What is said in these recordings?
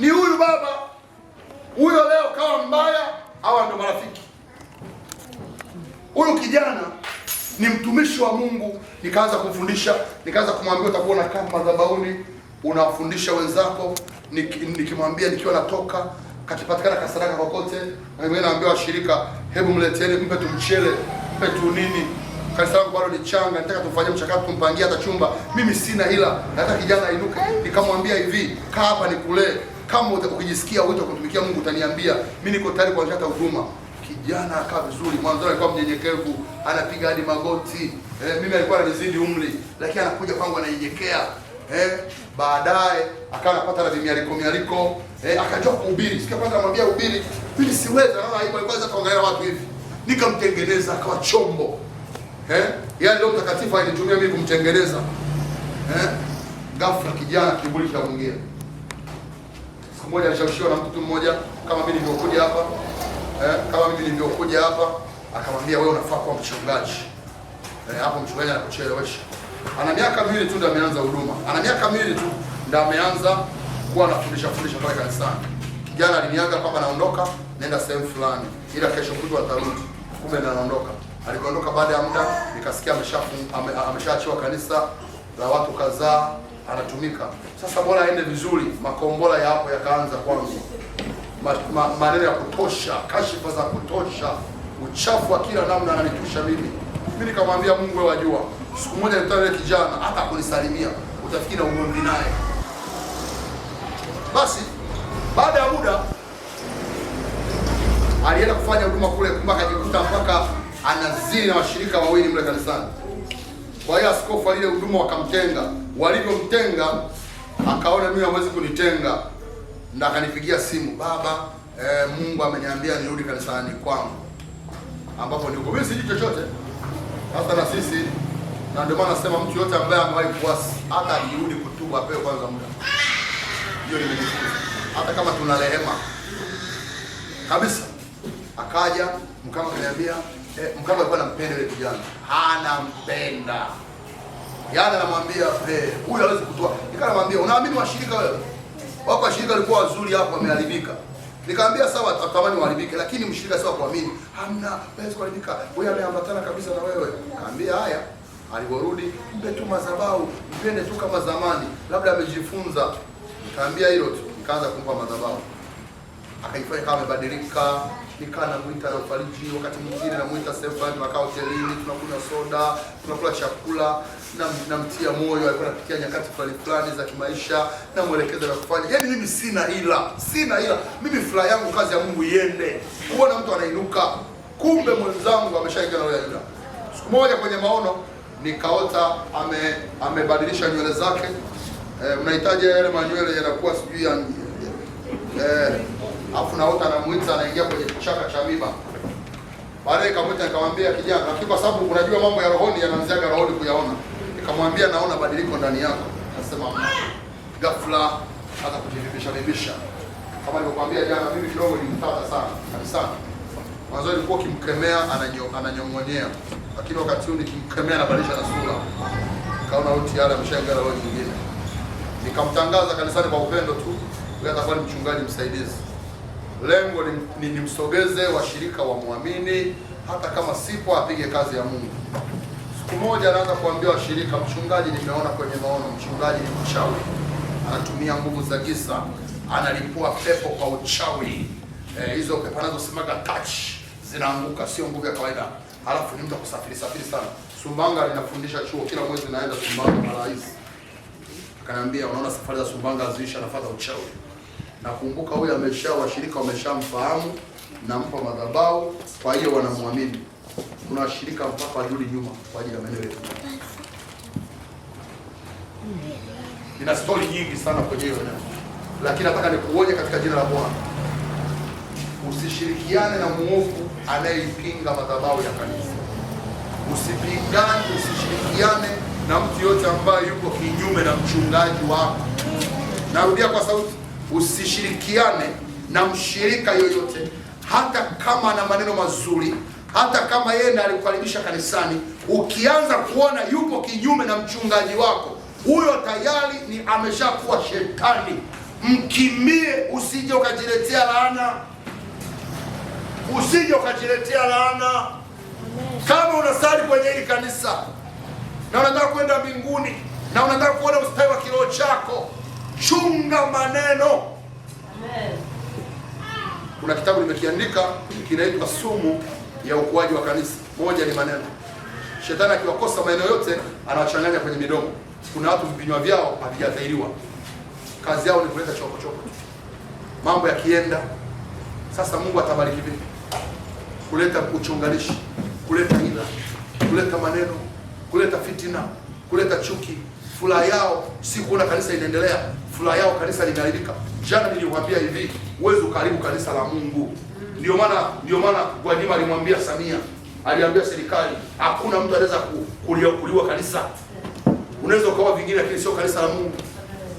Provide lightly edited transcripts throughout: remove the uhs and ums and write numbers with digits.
ni huyu baba huyo, leo kawa mbaya, hawa ndio marafiki. Huyu kijana ni mtumishi wa Mungu, nikaanza kumfundisha, nikaanza kumwambia utakuwa unakaa madhabahuni unawafundisha wenzako. Nikimwambia nikiwa natoka kakipatikana kasaraka kokote, mimi naambia washirika, hebu mleteni, mpe tu mchele, mpe tu nini, kanisa langu bado ni changa, nataka tufanye mchakato kumpangia hata chumba, mimi sina hila, nataka kijana ainuke. Nikamwambia hivi, kaa hapa nikulee, kama ukijisikia wito kutumikia Mungu utaniambia, mimi niko tayari kuanza hata huduma. Kijana akaa vizuri, mwanzo alikuwa mnyenyekevu, anapiga hadi magoti. Mimi alikuwa ananizidi umri, lakini anakuja kwangu ananyenyekea. Baadaye akawa anapata na mialiko, akajua kuhubiri. Sikia kwanza anamwambia hubiri, mimi siweza, naona aibu, alikuwa anaweza kuangalia watu hivi. Nikamtengeneza akawa chombo. Yeye ndio mtakatifu alinitumia mimi kumtengeneza. Ghafla kijana kiburi cha mwingine. Siku moja alishawishiwa na mtu mmoja kama mimi nilivyokuja hapa, akamwambia wewe unafaa kuwa mchungaji. Hapo mchungaji anakuchelewesha. Ana miaka miwili tu ndio ameanza huduma. Ana miaka miwili tu ndio ameanza kuwa anafundisha pale kanisani. Kijana aliniaga kwamba naondoka, naenda sehemu fulani, ila kesho kutwa atarudi. Kumbe anaondoka. Aliondoka baada ya muda, nikasikia ameshaachiwa kanisa la watu kadhaa, anatumika. Sasa bora aende vizuri, makombola ya hapo yakaanza kwangu. Maneno ya kutosha, kashifa za kutosha, uchafu wa kila namna ananitusha mimi. Mimi nikamwambia Mungu wewe wajua. Siku moja nilikutana na kijana, hata kunisalimia utafikiri ugomvi naye. Basi baada ya muda alienda kufanya huduma kule, mpaka akajikuta mpaka anazini na washirika wawili mle kanisani. Kwa hiyo askofu ile huduma wakamtenga. Walivyomtenga akaona mimi hawezi kunitenga, na akanipigia simu, baba, Mungu ameniambia nirudi kanisani kwangu, ambapo niko mimi siji chochote. Sasa na sisi, na ndio maana nasema mtu yote ambaye amewahi kuasi, hata ajirudi kutubu apewe kwanza muda. Hiyo nimejifunza. Hata kama tuna rehema kabisa. Akaja Mkama akaniambia, Mkama alikuwa anampenda yule kijana. Anampenda. Yaani anamwambia, huyu hawezi kutoa. Nikamwambia, unaamini washirika wewe? Wako washirika walikuwa wazuri hapo wameharibika. Nikamwambia sawa, tutamani waharibike, lakini mshirika sawa kuamini. Hamna, hawezi kuharibika. Wewe ameambatana kabisa na wewe. Nikamwambia haya. Aliporudi, mpe tu madhabahu, mpende tu kama zamani. Labda amejifunza. Nikamwambia hilo tu. Nikaanza kumpa madhabahu. Akaifanya kama amebadilika. Nikaa namuita na ufariji, wakati mwingine namuita sehemu fulani, tunakaa hotelini, tunakunywa soda, tunakula chakula, namtia moyo, alikuwa anapitia nyakati fulani za kimaisha, namuelekeza na kufanya. Yaani mimi sina ila. Mimi furaha yangu kazi ya Mungu iende. Kuona mtu anainuka, kumbe mwenzangu ameshaingia na yule. Siku moja kwenye maono nikaota amebadilisha nywele zake. Mnahitaji yale manywele yanakuwa sijui ya afu naota anamuita anaingia kwenye kichaka cha miba. Baadaye nikamwita nikamwambia kijana, lakini kwa sababu unajua mambo ya rohoni yanaanziaga rohoni kuyaona. Nikamwambia naona badiliko ndani yako. Akasema ghafla hata kujibisha. Kama nilivyokuambia jana, mimi kidogo nilimtaka sana. Mwanzo nilikuwa kimkemea ananyongonyea. Lakini wakati huu nikimkemea anabadilisha na sura. Kaona uti yale ameshaingia roho nyingine. Nikamtangaza kanisani kwa upendo tu. Yeye atakuwa ni mchungaji msaidizi. Lengo ni nimsogeze washirika wa muamini, hata kama sipo apige kazi ya Mungu. Siku moja anaanza kuambia washirika, mchungaji nimeona kwenye maono, mchungaji ni mchawi. Anatumia nguvu za giza, analipua pepo kwa uchawi. Hizo pepo anazosemaga touch zinaanguka, sio nguvu ya kawaida. Halafu ni mtu kusafiri sana. Sumbanga linafundisha chuo, kila mwezi naenda Sumbanga mara hizi. Akaniambia unaona safari za Sumbanga ziisha, anafuata uchawi. Nakumbuka huyu washirika wameshamfahamu, nampa madhabahu, kwa hiyo wanamwamini. Kuna washirika mpaka warudi nyuma kwa ajili ya maendeleo yetu. Nina story nyingi sana kwenye hiyo neno. Lakini nataka nikuonye katika jina la Bwana. Usishirikiane na muovu anayeipinga madhabahu ya kanisa. Usishirikiane na mtu yote ambaye yuko kinyume na mchungaji wako. Narudia kwa sauti. Usishirikiane na mshirika yoyote, hata kama ana maneno mazuri, hata kama yeye ndiye alikukaribisha kanisani. Ukianza kuona yupo kinyume na mchungaji wako, huyo tayari ni ameshakuwa shetani. mkimbie, usije ukajiletea laana, usije ukajiletea laana. Kama unasali kwenye hili kanisa na unataka kwenda mbinguni na unataka kuona ustawi wa kiroho chako, chunga maneno. Amen. Kuna kitabu nimekiandika kinaitwa Sumu ya Ukuaji wa Kanisa. Moja ni maneno. Shetani akiwakosa maneno yote anawachanganya kwenye midomo. Kuna watu vinywa vyao havijatahiriwa, kazi yao ni kuleta chokochoko. Mambo yakienda, sasa Mungu atabariki vipi? Kuleta uchonganishi, kuleta ila, kuleta maneno, kuleta fitina, kuleta chuki. Furaha yao si kuona kanisa inaendelea, furaha yao kanisa limeharibika. Jana niliwaambia hivi, uwezo karibu kanisa la Mungu. Ndio maana Gwajima alimwambia Samia, aliambia serikali, hakuna mtu anaweza kuliwa kanisa. Unaweza ukawa vingine lakini sio kanisa la Mungu.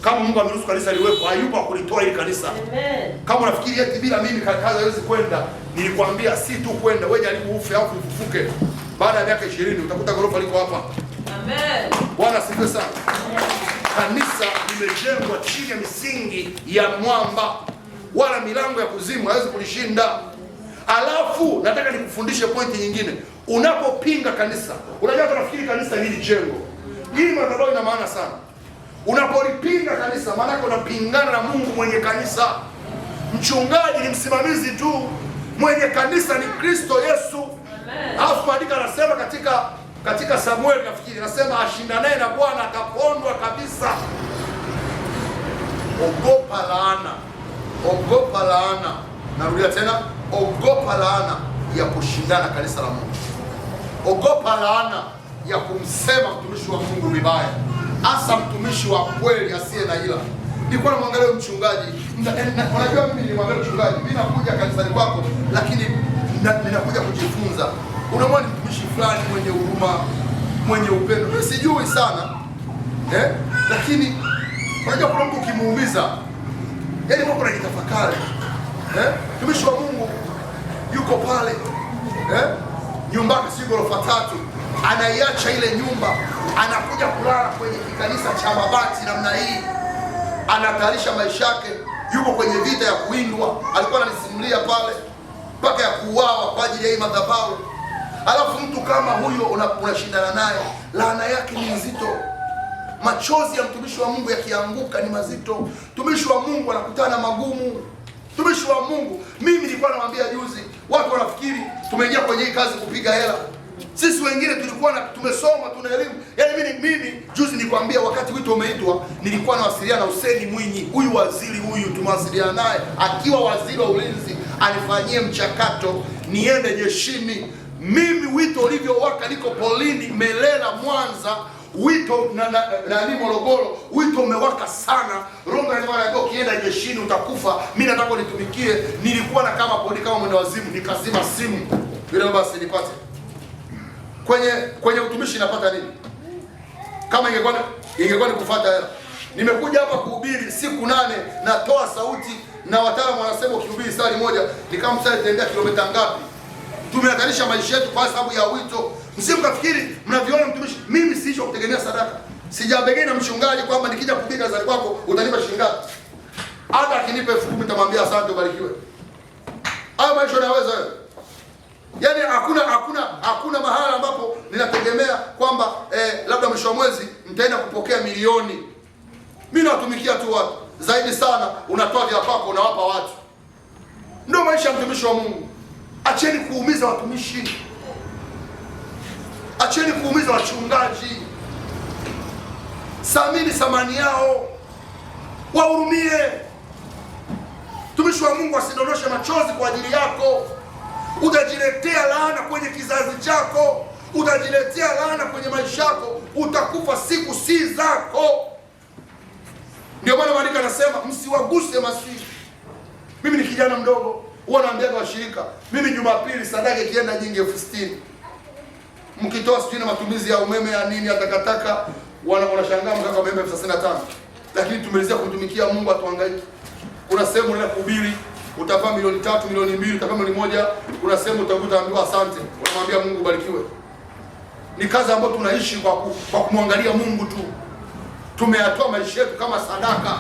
Kama Mungu ameruhusu kanisa liwepo, hayupo kulitoa hili kanisa. Amen. Kama unafikiri eti bila mimi kazi haiwezi kwenda, nilikwambia si tu kwenda, wewe jaribu ufe au ufufuke. Baada ya miaka 20 utakuta gorofa liko hapa. Amen. Bwana asifiwe sana. Amen. Kanisa limejengwa chini ya misingi ya mwamba, wala milango ya kuzimu haiwezi kulishinda. Alafu nataka nikufundishe pointi nyingine. Unapopinga kanisa, unajua tunafikiri kanisa hili jengo. Hii madhabahu ina maana sana. Unapolipinga kanisa, maana yake unapingana na Mungu mwenye kanisa. Mchungaji ni msimamizi tu, mwenye kanisa ni Kristo Yesu. Amen. Alafu maandiko anasema katika Samueli, nafikiri anasema ashindanaye na Bwana atapondwa kabisa. Ogopa laana. Ogopa laana. Narudia tena, ogopa laana ya kushindana kanisa la Mungu. Ogopa laana ya kumsema mtumishi wa Mungu vibaya, hasa mtumishi wa kweli asiye na ila. Nilikuwa namwangalia mchungaji, unajua mimi nilimwangalia mchungaji, mimi nakuja kanisani kwako lakini ninakuja kujifunza. Unamwona ni mtumishi fulani mwenye huruma, mwenye upendo. Mimi sijui sana. Lakini unajua kuna mtu ukimuumiza, yaani Mungu anajitafakari. Mtumishi wa Mungu yuko pale. Nyumbani si ghorofa 3. Anaiacha ile nyumba, anakuja kulala kwenye kikanisa cha mabati namna hii. Anatayarisha maisha yake, yuko kwenye vita ya kuindwa. Alikuwa ananisimulia pale mpaka ya kuuawa kwa ajili ya hii madhabahu. Alafu mtu kama huyo unashindana naye, laana yake ni nzito. Machozi ya mtumishi wa Mungu yakianguka ni mazito. Mtumishi wa Mungu anakutana na magumu. Mtumishi wa Mungu, mimi nilikuwa nawaambia juzi, watu wanafikiri tumeingia kwenye hii kazi kupiga hela. Sisi wengine tulikuwa tumesoma, tuna elimu. Yaani mimi juzi nilikwambia, wakati wito umeitwa, nilikuwa nawasiliana na Hussein Mwinyi, huyu waziri huyu, tumewasiliana naye akiwa waziri wa ulinzi, anifanyie mchakato niende jeshini. Mimi wito ulivyowaka, niko polini Melela Mwanza, wito na Morogoro, wito umewaka sana. Roho ananiambia ukienda jeshini utakufa, mimi nataka nitumikie. Nilikuwa na kama podi kama mwenda wazimu, nikazima simu. Vile basi nipate kwenye utumishi napata nini? Kama ingekuwa ni kufuata hela. Nimekuja hapa kuhubiri siku 8, natoa sauti na wataalamu wanasema ukihubiri sali moja ni kama msali tembea kilomita ngapi. Tumehatarisha maisha yetu kwa sababu ya wito. Msimkafikiri mnaviona mtumishi, mimi siishi kutegemea sadaka. Sijabegea na mchungaji kwamba nikija kuhubiri kanisani kwako utanipa shilingi ngapi. Hata akinipa 10,000 nitamwambia asante, ubarikiwe. Hayo maisha yanaweza wewe. Yaani hakuna mahala ambapo ninategemea kwamba labda mwisho wa mwezi nitaenda kupokea milioni. Mimi nawatumikia tu watu. Zaidi sana unatoa vya kwako unawapa watu. Ndio maisha ya mtumishi wa Mungu. Acheni kuumiza watumishi. Acheni kuumiza wachungaji. Samini thamani yao. Wahurumie. Mtumishi wa Mungu asidondoshe machozi kwa ajili yako. Utajiletea laana kwenye kizazi chako. Utajiletea laana kwenye maisha yako. Utakufa siku si zako. Ndio maana maandiko yanasema msiwaguse masihi. Mimi ni kijana mdogo, huwa naambia washirika, mimi Jumapili sadaka ikienda nyingi 60,000. Mkitoa sijui na matumizi ya umeme ya nini ya takataka, wanashangaa mkaka umeme 35. Lakini tumelizia kutumikia Mungu, atuhangaiki. Kuna sehemu unaenda kuhubiri, utapaa milioni 3, milioni 2, utapaa milioni 1. Kuna sehemu utaambiwa asante, unamwambia Mungu ubarikiwe. Ni kazi ambayo tunaishi kwa kumwangalia Mungu tu. Tumeyatoa maisha yetu kama sadaka.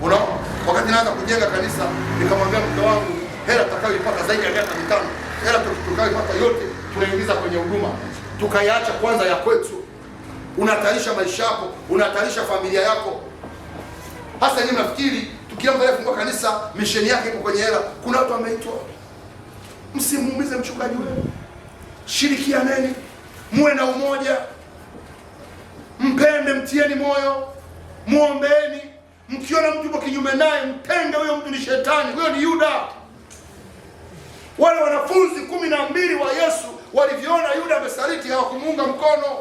Unaona, wakati naanza kujenga kanisa nikamwambia mke wangu, hela tutakayoipata zaidi ya miaka 5, hela tutakayoipata yote tunaingiza kwenye huduma, tukaiacha kwanza ya kwetu. Unahatarisha maisha yako, unahatarisha familia yako. Hasa nyinyi mnafikiri tukiamba yeye fungua kanisa misheni yake ipo kwenye hela. Kuna watu wameitwa. Msimuumize mchungaji wenu. Shirikianeni, muwe na umoja, mpende, mtieni moyo, muombeeni. Mkiona mtu yuko kinyume naye, mtenge. Huyo mtu ni shetani, huyo ni Yuda. Wale wanafunzi 12 wa Yesu walivyoona Yuda amesaliti hawakumuunga mkono.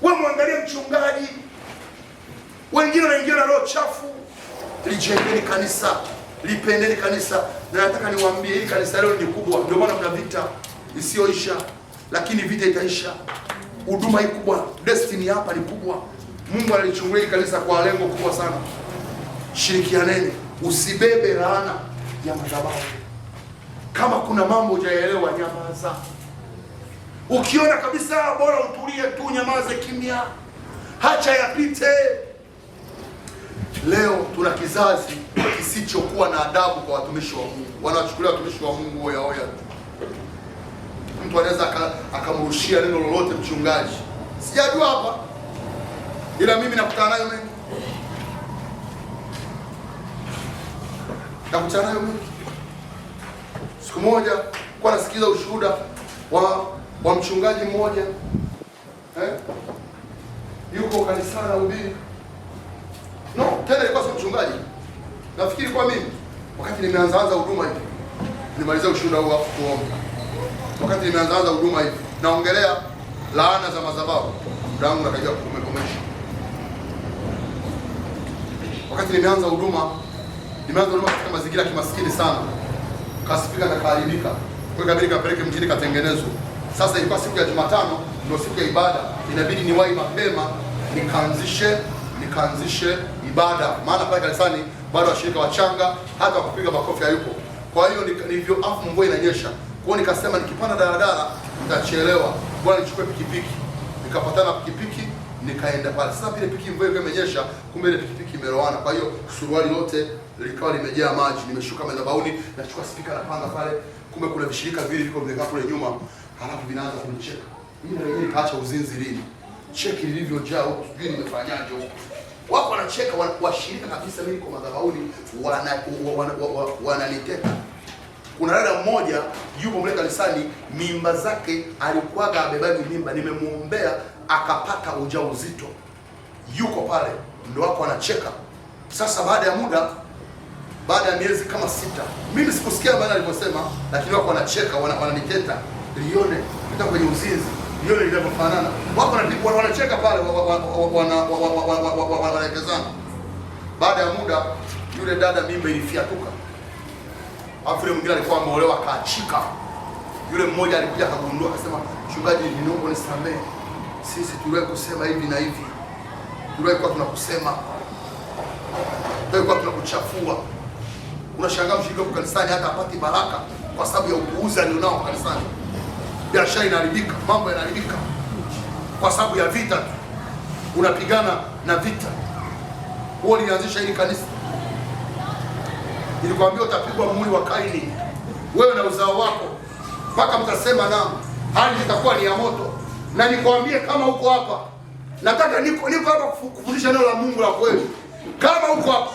Wewe muangalie mchungaji. Wengine wanaingia na roho chafu. Lijengeni kanisa, lipendeni kanisa. Na nataka niwaambie hili kanisa leo ni kubwa, ndio maana mna vita isiyoisha, lakini vita itaisha. Huduma hii kubwa, destiny hapa ni kubwa. Mungu analichungulia kanisa kwa lengo kubwa sana. Shirikianeni, usibebe laana ya madhabahu. Kama kuna mambo hujaelewa, nyamaza. Ukiona kabisa bora utulie tu, nyamaze kimya. Hacha yapite. Leo tuna kizazi kisichokuwa na adabu kwa watumishi wa Mungu. Wanachukulia watumishi wa Mungu oya oya. Mtu anaweza akamrushia neno lolote mchungaji. Sijajua hapa, ila mimi nakutana nayo mengi. Nakutana nayo mengi. Siku moja kwa nasikiza ushuhuda wa mchungaji mmoja. Yuko kanisani anahubiri. No, tena ilikuwa sio mchungaji. Nafikiri kwa mimi wakati nimeanza huduma hivi. Nimaliza ushuhuda huu hapo kuomba. Wakati nimeanza huduma hivi, naongelea laana za madhabahu. Dangu nakajua kumekomesha. Wakati nimeanza huduma katika mazingira ya kimaskini sana. Kasifika na kaharibika. Kwa kabili kapeleke mjini katengenezwe. Sasa ilikuwa siku ya Jumatano, ndio siku ya ibada. Inabidi niwahi mapema nikaanzishe ibada. Maana pale kanisani bado washirika wachanga, hata kupiga makofi hayupo. Kwa hiyo nilivyo afu mvua inanyesha. Kwa hiyo nikasema nikipanda daladala nitachelewa. Bwana nichukue pikipiki. Nikapatana pikipiki, nikaenda pale. Sasa vile pikipiki mvua imenyesha, kumbe ile pikipiki imeroana. Kwa hiyo suruali lote likawa limejaa maji. Nimeshuka madhabahuni, nachukua spika na panga pale. Kumbe kuna vishirika vile viko vimekaa kule nyuma. Halafu vinaanza kunicheka. Mimi na wenyewe nikaacha uzinzi lini. Cheki lilivyojaa huko, sijui nimefanyaje huko. Wako wanacheka, washirika kabisa mimi kwa madhabahuni wananiteka. Kuna dada mmoja yupo mle kanisani, mimba zake alikuwa abebaji mimba, nimemuombea akapata ujauzito. Yuko pale, ndio wako wanacheka. Sasa baada ya muda, baada ya miezi kama 6, mimi sikusikia bana alivyosema, lakini wako wanacheka, wananiteta. Lione hata kwenye uzinzi, lione linavyofanana. Wako wanacheka pale, wanaelekezana. Baada ya muda, yule dada mimba ilifiatuka. Afu yule mwingine alikuwa ameolewa akaachika. Yule mmoja alikuja akagundua akasema, "Mchungaji, ninaomba unisamehe. Sisi tuliwahi kusema hivi na hivi. Tuliwahi kwa tunakusema. Tuliwahi tunakuchafua." Unashangaa mshirika wa kanisani hata apati baraka kwa sababu ya upuuzi alionao kanisani. Biashara inaharibika, mambo yanaharibika kwa sababu ya vita tu. Unapigana na vita. Huo lilianzisha hili kanisa. Nilikwambia utapigwa muhuri wa Kaini, wewe na uzao wako, mpaka mtasema naam, hali itakuwa ni ya moto. Na nikwambie kama uko hapa, nataka niko hapa kufundisha neno la Mungu la kweli. Kama uko hapa,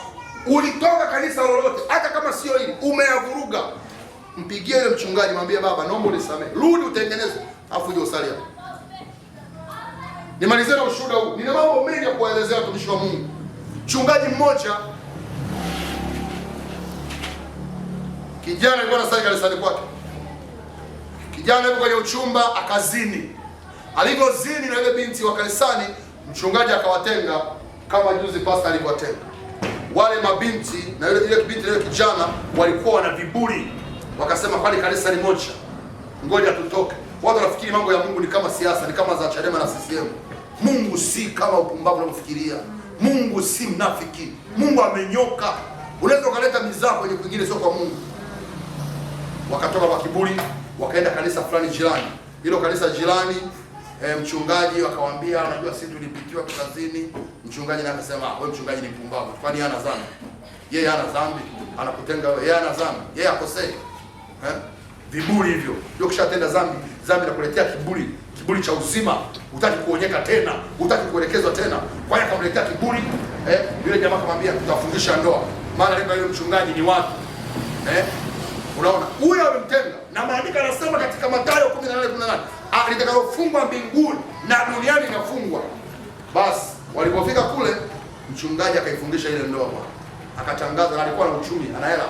ulitoka kanisa lolote, hata kama sio hili, umeyavuruga, mpigie yule mchungaji, mwambie baba, naomba unisamehe. Rudi utengeneze, afu uje usali hapa. Nimalizie na ushuhuda huu. Nina mambo mengi ya kuelezea watumishi wa Mungu. Mchungaji mmoja, kijana alikuwa anasali kanisani kwake. Kijana yuko kwenye uchumba akazini. Alivyozini na yule binti wa kanisani, mchungaji akawatenga kama juzi pastor alivyowatenga. Wale mabinti na yule binti na yule kijana walikuwa wana viburi. Wakasema kwani kanisa ni moja, ngoja tutoke. Watu wanafikiri mambo ya Mungu ni kama siasa, ni kama za Chadema na CCM. Mungu si kama upumbavu unavyofikiria. Mungu si mnafiki. Mungu amenyoka. Unaweza ukaleta mizaa kwenye kwingine, sio kwa Mungu. Wakatoka kwa kiburi, wakaenda kanisa fulani jirani. Hilo kanisa jirani mchungaji akamwambia, unajua sisi tulipitiwa kazini. Mchungaji naye akasema, wewe mchungaji ni mpumbavu, kwani hana dhambi? Yeye hana dhambi, anakutenga wewe. Yeye hana dhambi, yeye akosei. Viburi hivyo ndio kishatenda dhambi. Dhambi inakuletea kiburi, kiburi cha uzima, hutaki kuonyeka tena, hutaki kuelekezwa tena. Kwa hiyo akamletea kiburi. Yule jamaa akamwambia, tutafungisha ndoa, maana lengo la yule mchungaji ni watu. Unaona, huyo amemtenga. Na maandiko yanasema katika Mathayo 18:18, alitakayofungwa mbinguni na duniani inafungwa. Basi walipofika kule, mchungaji akaifungisha ile ndoa bwana. Akatangaza, na alikuwa na uchumi, ana hela.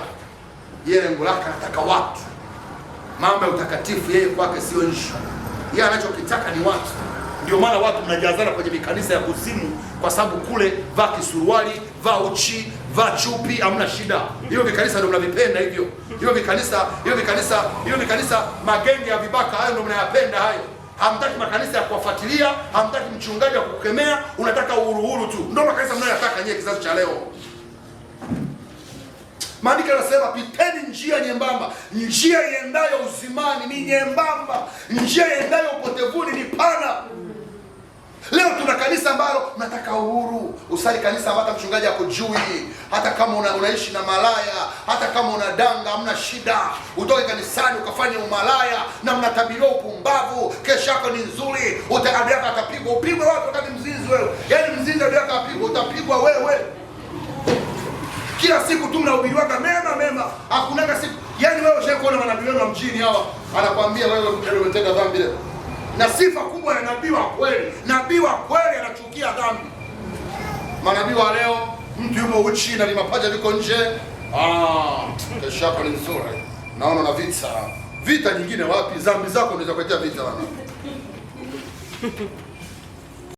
Yeye lengo lake anataka watu. Mambo ya utakatifu yeye kwake sio issue. Yeye anachokitaka ni watu. Ndio maana watu mnajazana kwenye mikanisa ya kuzimu, kwa sababu kule vaa kisuruali, vaa uchi, vaa chupi, hamna shida. Hiyo vikanisa ndio mnavipenda hivyo. Hiyo vikanisa magenge ya vibaka hayo ndio mnayapenda hayo. Hamtaki makanisa ya kuwafuatilia, hamtaki mchungaji wa kukemea, unataka uhuru tu. Ndio makanisa mnayotaka nyie kizazi cha leo. Maandiko yanasema, piteni njia nyembamba. Njia iendayo uzimani ni nyembamba, njia iendayo upotevuni ni pana. Leo tuna kanisa ambalo nataka uhuru. Usali kanisa ambalo mchungaji hakujui. Hata kama unaishi na malaya, hata kama una danga, hamna shida. Utoke kanisani ukafanye umalaya na mnatabiriwa upumbavu. Kesho yako ni nzuri, utakabi yako atapigwa. Upigwe watu wakati mzinzi wewe. Yaani mzinzi ndio yako apigwa, utapigwa wewe. Kila siku tu mnahubiriwaga mema. Hakunaga siku. Yaani wewe ushakuona manabii wa mjini hawa, anakuambia wewe umetenda dhambi leo. Na sifa kubwa ya nabii wa kweli. Nabii wa kweli anachukia dhambi. Manabii wa leo, mtu yumo uchi na mapaja viko nje. Kesho yako ni nzuri. Naona na vita. Vita nyingine wapi? Dhambi zako unaweza kuletea vita.